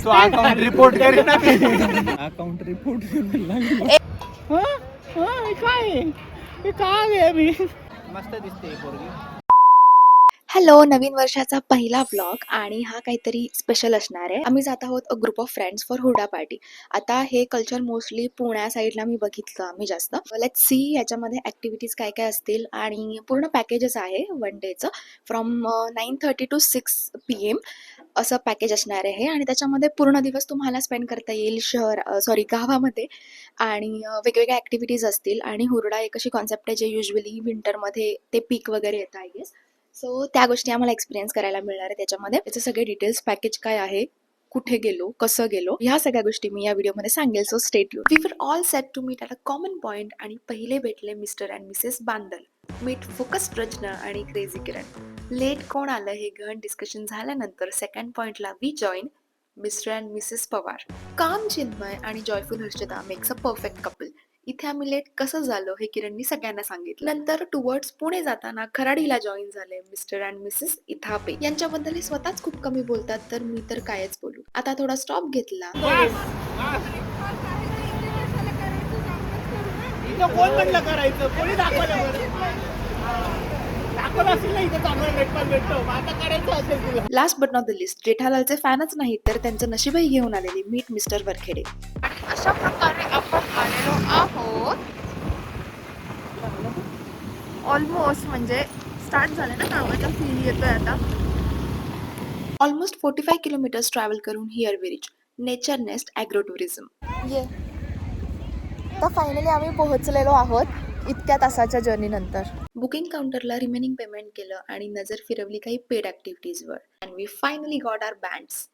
तो account report करे ना अकाउंट रिपोर्ट काय मी मस्त दिसते पोरगी. हॅलो, नवीन वर्षाचा पहिला व्लॉग आणि हा काहीतरी स्पेशल असणार आहे. आम्ही जात आहोत a group of friends for हुरडा पार्टी. आता हे कल्चर मोस्टली पुण्या साईडला मी बघितलं आम्ही जास्त. लेट्स सी याच्यामध्ये ॲक्टिव्हिटीज काय काय असतील आणि पूर्ण पॅकेजेस आहे वन डेचं फ्रॉम 9:30 to 6 PM असं पॅकेज असणार आहे आणि त्याच्यामध्ये पूर्ण दिवस तुम्हाला स्पेंड करता येईल गावामध्ये आणि वेगवेगळ्या ॲक्टिव्हिटीज असतील आणि हुरडा एक अशी कॉन्सेप्ट आहे जे युजली विंटरमध्ये ते पीक वगैरे येतं आय गेस. सो त्या गोष्टी आम्हाला एक्सपिरियन्स करायला मिळणार आहे त्याच्यामध्ये. त्याचे सगळे डिटेल्स, पॅकेज काय आहे, कुठे गेलो, कसं गेलो, ह्या सगळ्या गोष्टी मी या व्हिडिओमध्ये सांगेल. So stay tuned. We were all set to meet at a common point आणि पहिले भेटले Mr and Mrs Bandal. Meet focus Rachana आणि क्रेझी किरण. लेट कोण आलं हे गहन डिस्कशन झाल्यानंतर सेकंड पॉइंटला we join Mr and Mrs Pawar. Calm Chinmay आणि joyful Harshada makes a perfect couple. इथे आम्ही लेट कसं झालो हे किरणनी सगळ्यांना सांगितलं. नंतर टुवर्ड्स पुणे जाताना खराडीला जॉईन झाले मिस्टर अँड मिसेस इथापे. यांच्याबद्दल हे स्वतःच खूप कमी बोलतात तर मी तर कायच बोलू. आता थोडा स्टॉप घेतला. कोण म्हणलं करायचं, कोणी last but not the least, जेठालालचे फॅनच नाहीत तर त्यांचं नशीबही घेऊन आलेले मीट मिस्टर वरखेडे. अशा प्रकारे आपण आलेलो आहोत. ऑलमोस्ट म्हणजे स्टार्ट झाले ना कामाचा फील येतोय आता. ऑलमोस्ट 45 किलोमीटर्स ट्रॅव्हल करून here we reach nature nest agro tourism. तर फायनली आम्ही पोहोचलेलो आहोत इतक्या तासाच्या जर्नी नंतर. बुकिंग काउंटरला रिमेनिंग पेमेंट केलं आणि नजर फिरवली काही पेड ॲक्टिव्हिटीजवर and we finally got our bands.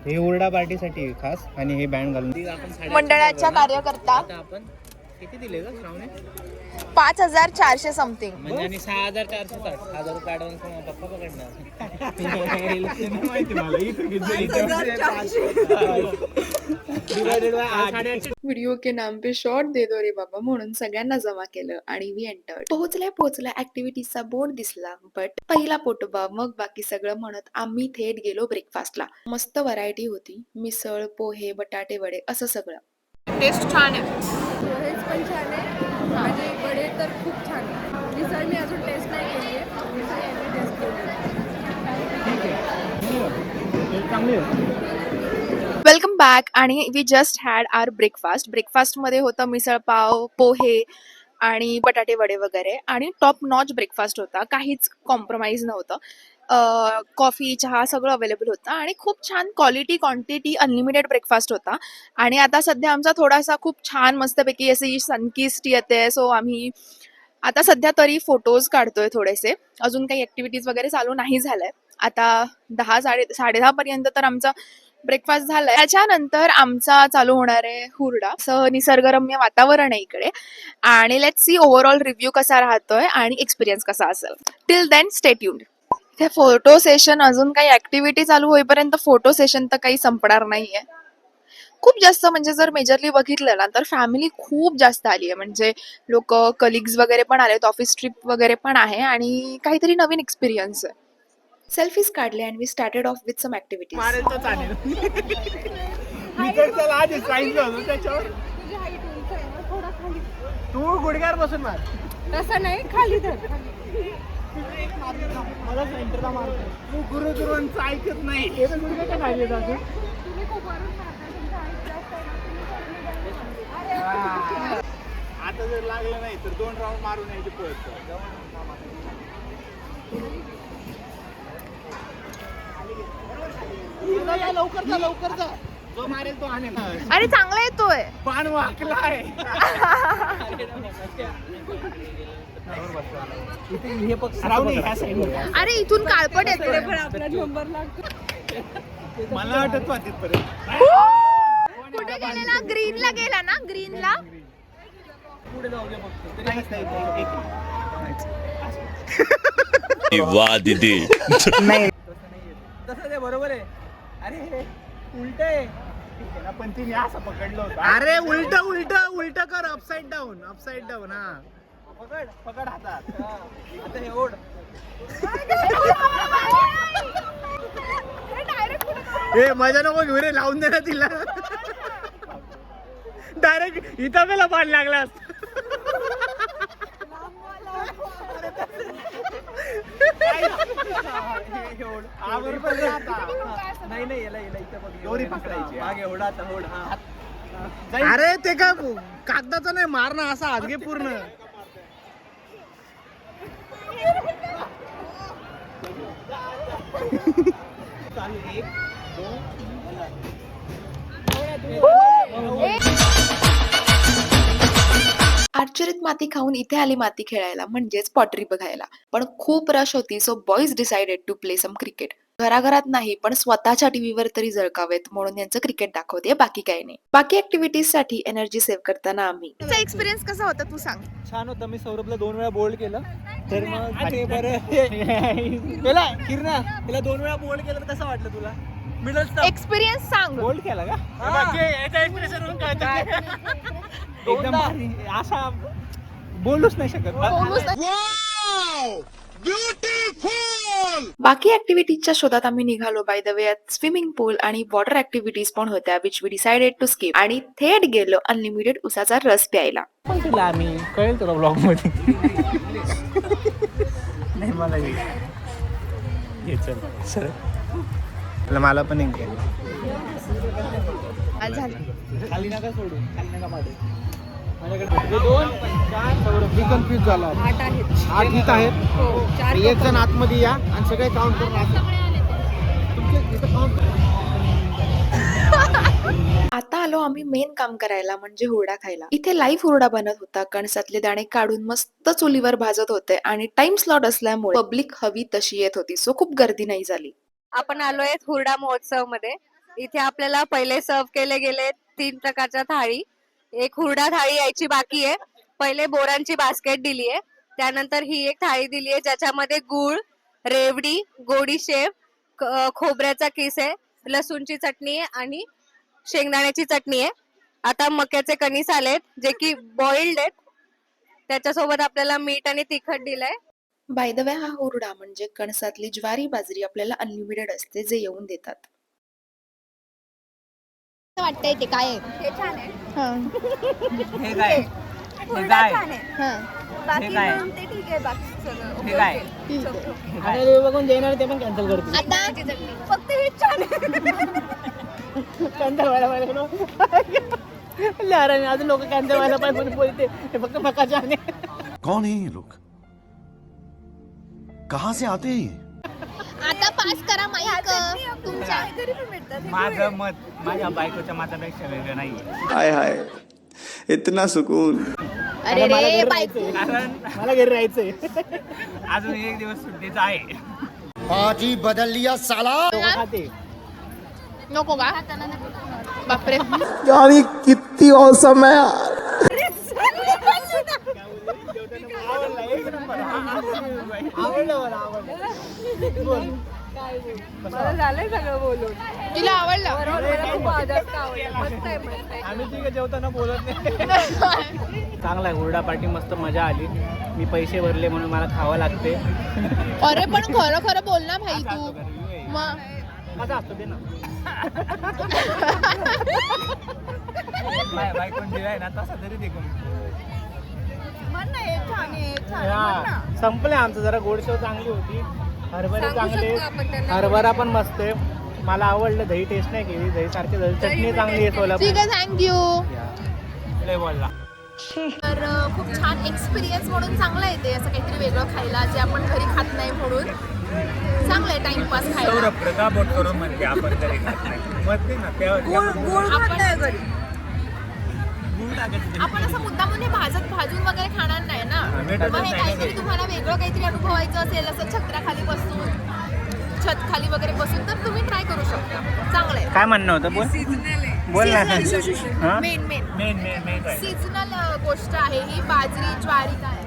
हे हुरडा पार्टीसाठी खास आणि हे बँड घालून मंडळाच्या कार्यकर्ता आपण किती दिले ग श्रावणे? 5,400 समथिंग. म्हणजे आणि 6,460 ₹1,000 ॲडव्हान्स पप्पा पकडणार. माहिती मला व्हिडिओ के नाम पे शॉर्ट दे दो रे बाबा म्हणून सगळ्यांना जमा केलं आणि वी एंटर्ड. पोहोचल्या ऍक्टिव्हिटीजचा बोर्ड दिसला बट पहिला पोटोबा मग बाकी सगळं म्हणत आम्ही थेट गेलो ब्रेकफास्टला. मस्त व्हरायटी होती, मिसळ, पोहे, बटाटे वडे असं सगळं. टेस्ट छान आहे. पोहेच पण छान आहे आणि वडे तर खूप छान आहे. मिसळ मी अजून टेस्ट नाही केली आहे. मिसळ यांनी टेस्ट केली आहे. वेलकम बॅक आणि we just had our breakfast. ब्रेकफास्टमध्ये होतं मिसळपाव, पोहे आणि बटाटे वडे वगैरे आणि टॉप नॉच ब्रेकफास्ट होता. काहीच कॉम्प्रोमाइज नव्हतं. कॉफी, चहा सगळं अवेलेबल होतं आणि खूप छान क्वालिटी, क्वांटिटी, अनलिमिटेड ब्रेकफास्ट होता. आणि आता सध्या आमचा थोडासा खूप छान मस्तपैकी अशी सनकिस्ट येते. सो आम्ही आता सध्या तरी फोटोज काढतोय थोडेसे. अजून काही ॲक्टिव्हिटीज वगैरे चालू नाही झालंय. आता 10-10:30 पर्यंत तर आमचा ब्रेकफास्ट झालाय. त्याच्यानंतर आमचा चालू होणार आहे हुरडा. असं निसर्गरम्य वातावरण आहे इकडे आणि लेट्स सी ओव्हरऑल रिव्ह्यू कसा राहतोय आणि एक्सपिरियन्स कसा असेल. Till then stay tuned. ते फोटो सेशन, अजून काही ऍक्टिव्हिटी चालू होईपर्यंत फोटो सेशन तर काही संपणार नाहीये. खूप जास्त म्हणजे जर मेजरली बघितलं ना तर फॅमिली खूप जास्त आली आहे. म्हणजे लोक, कलिग्स वगैरे पण आलेत, ऑफिस ट्रिप वगैरे पण आहे आणि काहीतरी नवीन एक्सपिरियन्स आहे. सेल्फीज काढले and we started off with some activities. मारेल तर चालेल. मी तर त्याला आधीच सांगितलं होतं त्याच्यावर. तुझी हाईट उंच आहे ना, थोडा खाली. तू गुडघ्यावर बसून मार. तसं नाही, खाली धर. मला सेंटरला मारतो. तू गुरुचं ऐकत नाही. हे तर गुडघ्या का खाली येतात? तुम्ही खूप वरून मारता, तुमची हाईट जास्त आहे ना. आता जर लागलं नाही तर 2 राऊंड मारून यायची पळत. लवकर जा. जो मारेल तो आणेल. अरे चांगला येतोय. पान वाकलाय. हे बघ श्रावणी ह्या साईडला. अरे इथून काळपट येतोय. पण आपला नंबर लागतो. मला वाटत होती परत. कुठे गेलेला? ग्रीनला गेला ना? ग्रीनला पुढे जाऊ दे फक्त. वाह दीदी. नाही तसं ते बरोबर आहे. अरे उलट आहे. ठीक आहे ना, पण तिने असं पकडलं होतं. अरे उलट कर. Upside down. हा पकड हातात. आता हे ओढ. डायरेक्ट ए मजा नको घेऊ रे, लावून दे ना तिला. डायरेक्ट इथं मला पाणी लागला. नाही नाही याला इथं दोरी पकडायची. एवढा अरे ते का कागदाचं नाही मारणं, असा हात घे पूर्ण. आर्चरीत माती खाऊन इथे आली माती खेळायला, म्हणजेच पॉटरी बघायला. पण खूप रश होती, so boys decided to play some cricket. घराघरात नाही पण स्वतःच्या टीव्हीवर तरी जळकावेत म्हणून यांचं क्रिकेट दाखवते, बाकी काही नाही. बाकी ऍक्टिव्हिटीज साठी एनर्जी सेव्ह करताना आम्ही. तुझा एक्सपिरियन्स कसा होता तू सांग. छान होतं. मी सौरभला 2 वेळा बोल्ड केलं. तर मग आणि बरं त्याला किरणा त्याला 2 वेळा बोल्ड केलं तर कसं वाटलं तुला? मिडल स्टंप एक्सपिरियन्स सांग. बोल्ड केला का? याचा एक्सप्रेशन होऊन कळतं. एकदम भारी. असा बोलूच नाही शकत. बाकी ऍक्टिव्हिटीजच्या शोधात आम्ही निघालो. By the way swimming pool आणि वॉटर ऍक्टिव्हिटीज पण होत्या, which we decided to skip, आणि थेट गेलो अनलिमिटेड उसाचा रस प्यायला. पण तुला आम्ही कळेल तुला ब्लॉग मध्ये. नाही मला ये चल सर मला पण एक घे. झालं. खाली नका सोडू, खाली नका पाडू. माझ्याकडे 2 4 मी कन्फ्यूज झाला. 8 आहेत. 8 इथं आहेत. हो, 4 एक जण आतमध्ये या आणि सगळे काउंट करून आता आलो आम्ही मेन काम करायला, म्हणजे हुरडा खायला. इथे लाईव्ह हुरडा बनत होता. कणसातले दाणे काढून मस्त चुलीवर भाजत होते आणि टाइम स्लॉट असल्यामुळे पब्लिक हवी तशी येत होती, सो खूप गर्दी नाही झाली. आपण आलोय हुरडा महोत्सव मध्ये. इथे आपल्याला पहिले सर्व केले गेले 3 प्रकारच्या थाळी. एक हुरडा थाळी यायची बाकी आहे. पहिले बोरांची बास्केट दिली आहे, त्यानंतर ही एक थाळी दिली आहे ज्याच्यामध्ये गुळ, रेवडी, गोडी शेव, खोबऱ्याचा किस आहे, लसूणची चटणी आहे आणि शेंगदाण्याची चटणी आहे. आता मक्याचे कणीस आलेत जे की बॉइल्ड आहेत. त्याच्यासोबत आपल्याला मीठ आणि तिखट दिलंय. बाय द वे हा हुरडा म्हणजे कणसातली ज्वारी बाजरी आपल्याला अनलिमिटेड असते, जे येऊन देतात. वाटतंय ते काय आहे? हे छान आहे. हे काय हुरडा छान आहे. हां. बाकी काय? मग ते ठीक आहे. बाकी सगळं हे काय? ठीक आहे. आता बघून देणार ते पण कॅन्सल करतो. आता फक्त हे छान आहे. कॅन्सल व्हायला पाहिजे. अरे अजून लोक कॅन्सल व्हायला पाहिजे बोलते. हे फक्त मकाच्या आणि कौन है ये लोग? कहाँ से आते हैं ये? आता पास करा माईक तुमच्या. घरी पण भेटतात. माझं मत माझ्या बायकोच्या मतापेक्षा वेगळं नाही. हाय हाय इतना सुकून. अरे रे बायको. कारण मला घरी राहायचंय. अजून 1 दिवस सुट्टीचा आहे. बाजी बदल लिया साला. खाते नको का? बापरे. यानी कितनी औसम है यार. आवडलं मला आवडलं. मला झालंय सगळं बोलून. तिला आवडलं. मला खूप जास्त आवडलं. मस्त आहे, मस्त आहे. आम्ही तिघं जेवताना बोलत नाही. चांगला आहे हुरडा पार्टी. मस्त मजा आली. मी पैसे भरले म्हणून मला खावं लागते. अरे पण खरं खरं बोल ना भाई तू. मग कसा असतो ते ना. बायकोन दिलाय ना तसा तरी दे. म्हण ना, हे छान आहे, छान आहे. म्हण ना. संपले आमचं. जरा गोड शेव चांगली होती. हरभरे सांगू चांगले. शकतो आपण त्यांना. हरभरा पण मस्त आहे. मला आवडलं. दही टेस्ट नाही केली. दही सारखे चटणी चांगली आहे. ठीक सोलापूर आहे, थँक्यू. लय बोलला. तर खूप छान एक्सपिरियन्स म्हणून चांगलं आहे ते, असं काहीतरी वेगळं खायला जे आपण घरी खात नाही म्हणून चांगलं आहे टाइमपास खायला. प्रताप करून म्हणते आपण घरी खात नाही. मग ते ना गुळ खाताय घरी. आपण असं मुद्दामून हे भाजून वगैरे खाणार नाही ना. मग हे काहीतरी तुम्हाला वेगळं काहीतरी अनुभवायचं असेल, असं छत्राखाली बसून, छत खाली वगैरे बसून, तर तुम्ही ट्राय करू शकता. चांगलं आहे. काय म्हणणं होतं बोल. बोल ना. मेन मेन सीझनल गोष्ट आहे ही. बाजरी, ज्वारी काय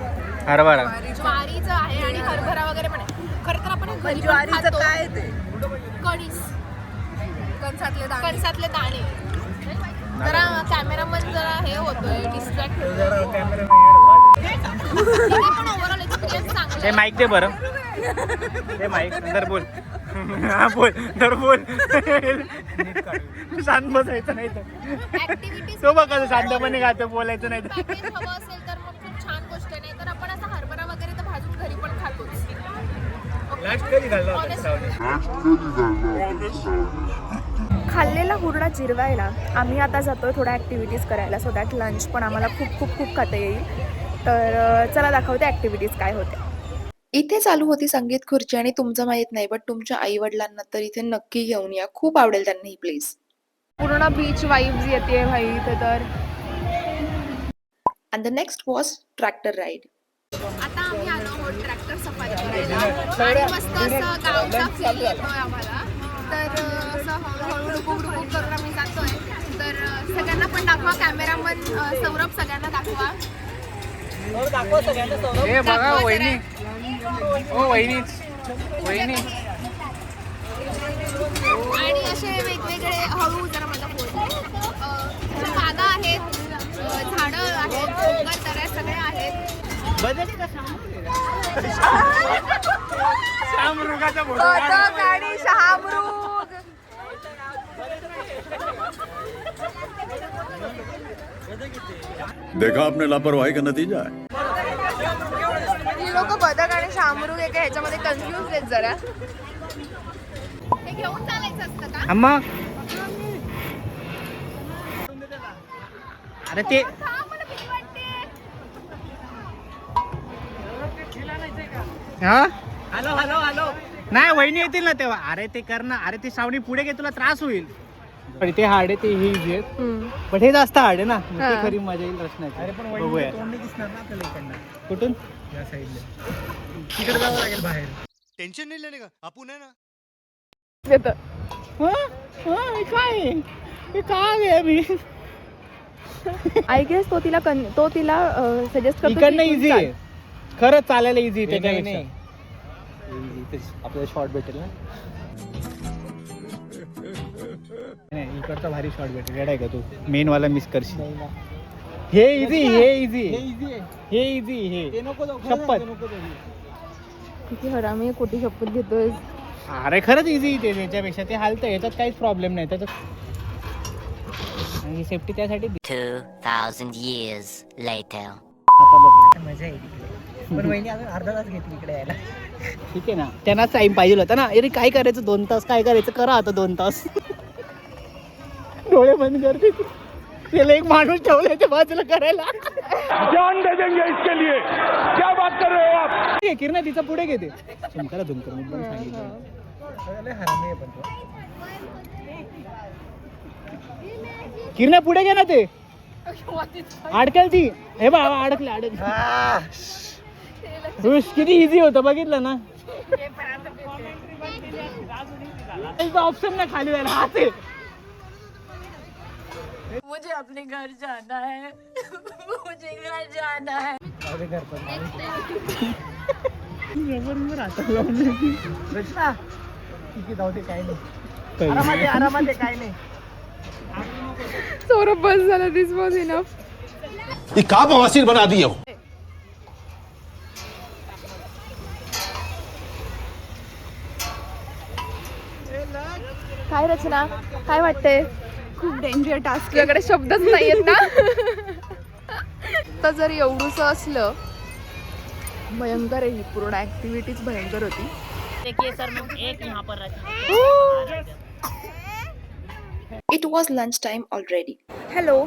हरभरा. ज्वारीचं आहे आणि हरभरा वगैरे पण आहे. खरं तर आपण हे घरी पण ज्वारीचं खातो. काय ते? कणीस, कणसातले दाणे. कणसातले दाणे. जरा कॅमेरामन जरा हे होतोय, डिस्ट्रॅक्ट होतोय. पण ओव्हरऑल एक्सपिरियन्स चांगला ते आहे. माईक दे बरं. ते माईक नंतर बोल. हा बोल तर बोल शांत बसायचं नाही तर ऍक्टिव्हिटीज तो बघ कसं शांतपणे गातो बोलायचं नाही तर पॅकेज हवं असेल तर मग खूप छान गोष्ट नाही तर आपण असं हरभरा वगैरे तर भाजून घरी पण खातोच. खाल्लेला हुरडा जिरवायला आम्ही आता जातोय थोड्या ॲक्टिव्हिटीज करायला सो दॅट लंच पण आम्हाला खूप खूप खूप खाता येईल. तर चला दाखवते ॲक्टिव्हिटीज काय होत्या. इथे चालू होती संगीत खुर्ची आणि तुमचं माहीत नाही बट तुमच्या आईवडिलांना तर इथे नक्की घेऊन या. खूप आवडेल त्यांना ही प्लेस. पूर्ण बीच वाईब्स येते भाई इथे तर. And the next was tractor ride. आता आम्ही आलो आहोत ट्रॅक्टर सफारी करायला आणि मस्त असं गावचा फील येतोय आम्हाला. तर असं हळूहळू डुबुक डुबुक करून आम्ही जातोय. तर सगळ्यांना पण दाखवा. कॅमेरामन सौरभ सगळ्यांना दाखवा. हे बघा दाखवा वहिनी जरा. ओ वहिनीच वहिनी आणि असे वेगवेगळे हळू जरा मला बोल बागा आहेत, झाडं आहेत, डोंगर दऱ्या सगळ्या आहेत. शामरुगाचा बदक आणि शहामृग. देखा आपने लापरवाही का नतीजा है. ही लोक बदक आणि शहामृग एका ह्याच्यामध्ये कन्फ्युज आहेत जरा. हे घेऊन चालायचं असतं का? मग अरे ते हा, मला भीती वाटते. हा हॅलो हॅलो हॅलो नाही वहिनी येतील ना तेव्हा. अरे ते कर ना. अरे ते सावणी पुढे घे तुला त्रास होईल. पण ते हार्ड आहे ते हे इझी आहेत पण हे जास्त हार्ड आहे ना. मग ते खरी मजा येईल रचण्याची. अरे पण बघूया दिसणार ना आपल्याला इकडनं. कुठून या साईडला तिकडे जावं लागेल बाहेर. टेंशन नहीं लेने का आपण है ना. काय हे काय आहे मी आय गेस तो तिला सजेस्ट करतो इकडनं की इझी इथून आहे. खरंच चालायला इझी आहे त्याच्यापेक्षा. आपल्याला शॉर्ट भेटेल ना. नाही इकडचा भारी शॉर्ट भेटेल. रेड आहे का तू मेन वाला मिस करशील. हे इझी हे इझी हे इझी हे शपथ. किती हरामी कोटी शपथ घेतोय. अरे खरंच इझी ते त्याच्यापेक्षा. ते हालतं याच्यात काहीच प्रॉब्लेम नाही त्याच्यात. आणि सेफ्टी त्यासाठी 2,000 years later. आता बघ मजा आहे तिकडे. पण वहिनी अजून अर्धा तास घेतली इकडे यायला. ठीक आहे ना त्यांनाच टाइम पाहिजे होता ना. अरे काय करायचं 2 तास काय करायचं करा आता 2 तास. डोळे बंद करते. त्याला एक माणूस ठेवलाय त्या बाजूला करायला. जान दे देंगे इसके लिए क्या बात कर रहे हो आप. किरणा तिचा पुढे घेते. शंकरला धूम कर मुद्दाम सांगितलं. हरामी आहे पण तो. किरणा पुढे घे ना ते. अडकल ती. हे बा अडकले अडकले. किती इझी होतं बघितलं ना. ऑप्शन ना खाली जायला हात आहे. मुझे अपने घर जाना है. मुझे घर जाना है. घर पण रचना ठीक आहे जाऊ दे काय नाही. आरामात काय नाही. सौरभ बस झाला. दिस वॉज इनफ. ये का बवासीर बना दिए हो. काय रचना काय वाटतंय. खूप डेंजर टास्क. तुझ्याकडे शब्दच नाहीयेत ना. तर जर एवढंसं असलं भयंकर आहे. ही पूर्ण ऍक्टिव्हिटीज भयंकर होती. It was lunch time already. Hello.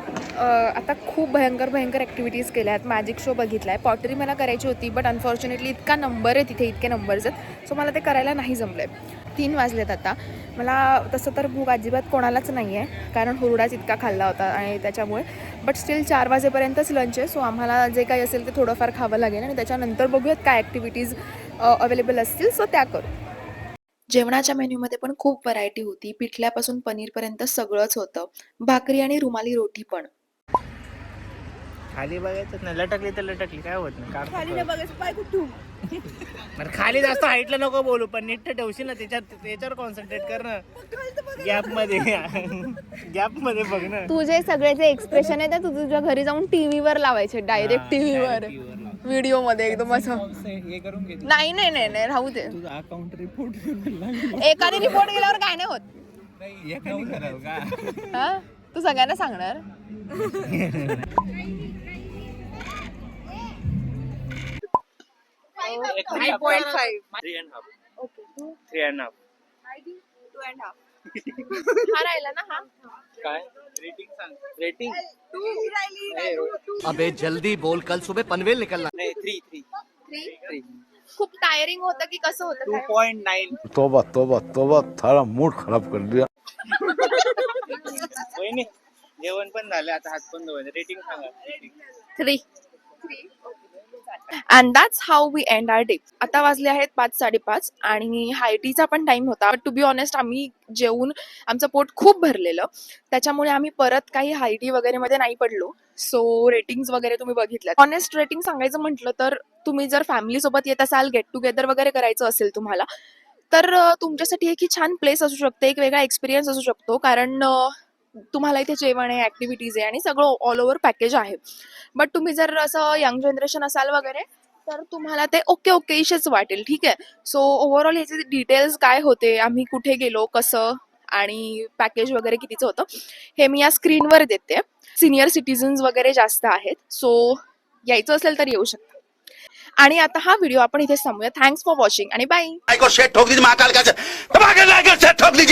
आता खूप भयंकर ॲक्टिव्हिटीज केल्या आहेत. मॅजिक शो बघितला आहे. पॉटरी मला करायची होती बट अनफॉर्च्युनेटली इतका नंबर आहे तिथे इतके नंबर्स आहेत सो मला ते करायला नाही जमलं आहे. 3 वाजलेत आता. मला तसं तर भूक अजिबात कोणालाच नाही आहे कारण हुरडाच इतका खाल्ला होता आणि त्याच्यामुळे. बट स्टील 4 वाजेपर्यंतच लंच आहे सो आम्हाला जे काही असेल ते थोडंफार खावं लागेल आणि त्याच्यानंतर बघूयात काय ॲक्टिव्हिटीज अवेलेबल असतील सो त्या करू. जेवणाच्या मेन्यूमध्ये पण खूप व्हरायटी होती. पिठल्यापासून पनीरपर्यंत सगळंच होतं. भाकरी आणि रुमाली रोटी पण. खाली बघायचं ना. लटकली तर लटकली काय होत नाही. खाली बघायचं पाय कुठून. खाली जास्त हाईटला नको बोलू पण नीट ठेवशील ना त्याच्यावर कॉन्सन्ट्रेट कर ना. गॅप मध्ये बघ ना. तुझे सगळे जे एक्सप्रेशन आहे ते तू तुझ्या घरी जाऊन टीव्हीवर लावायचे. डायरेक्ट टीव्हीवर. व्हिडिओ मध्ये एकदम असं हे करून घे नाही नाही नाही नाही राहू दे तुझा अकाउंट रिपोर्ट एकाने रिपोर्ट केल्यावर काय नाही होत नाही एकाने करावं का हा तू सगळ्यांना सांगणार हा राहिला ना हा काय रेटिंग सांग रेटिंग अबे जल्दी बोल, कल सुबह पनवेल निकलना। नाही 3 खूप टायरिंग होतं की कसं होतं काय? 2.9 तोबा तोबा तोबा थारा मूड खराब कर दिया. वहिनी जेवण पण झालं आता हात पण धुवायचे रेटिंग सांगा 3 and that's how we end our day. आता वाजले आहेत 5:30 आणि हायटीचा पण टाइम होता. बट टू बी ऑनेस्ट आम्ही जेवून आमचं पोट खूप भरलेलं, त्याच्यामुळे आम्ही परत काही हायटी वगैरे मध्ये नाही पडलो. सो रेटिंग्स वगैरे तुम्ही बघितल्या. ऑनेस्ट रेटिंग सांगायचं म्हटलं तर तुम्ही जर फॅमिली सोबत येत असाल, गेट टुगेदर वगैरे करायचं असेल तुम्हाला, तर तुमच्यासाठी एक ही छान प्लेस असू शकते, एक वेगळा एक्सपिरियन्स असू शकतो. कारण तुम्हाला इथे जेवण आहे, ऍक्टिव्हिटीज आहे आणि सगळं ऑल ओव्हर पॅकेज आहे. बट तुम्ही जर असं यंग जनरेशन असाल वगैरे तर तुम्हाला ते ओके ओके इशच वाटेल. ठीक आहे. सो ओव्हरऑल ह्याचे डिटेल्स काय होते, आम्ही कुठे गेलो, कसं आणि पॅकेज वगैरे कितीचं होतं हे मी या स्क्रीनवर देते. सिनियर सिटीजन्स वगैरे जास्त आहेत, सो यायचं असेल तर येऊ शकता. आणि आता हा व्हिडिओ आपण इथे थांबूया. थँक्स फॉर वॉचिंग आणि बाय. को शेट ठोक दीजिए महाकाल का से ठोक दीजिए.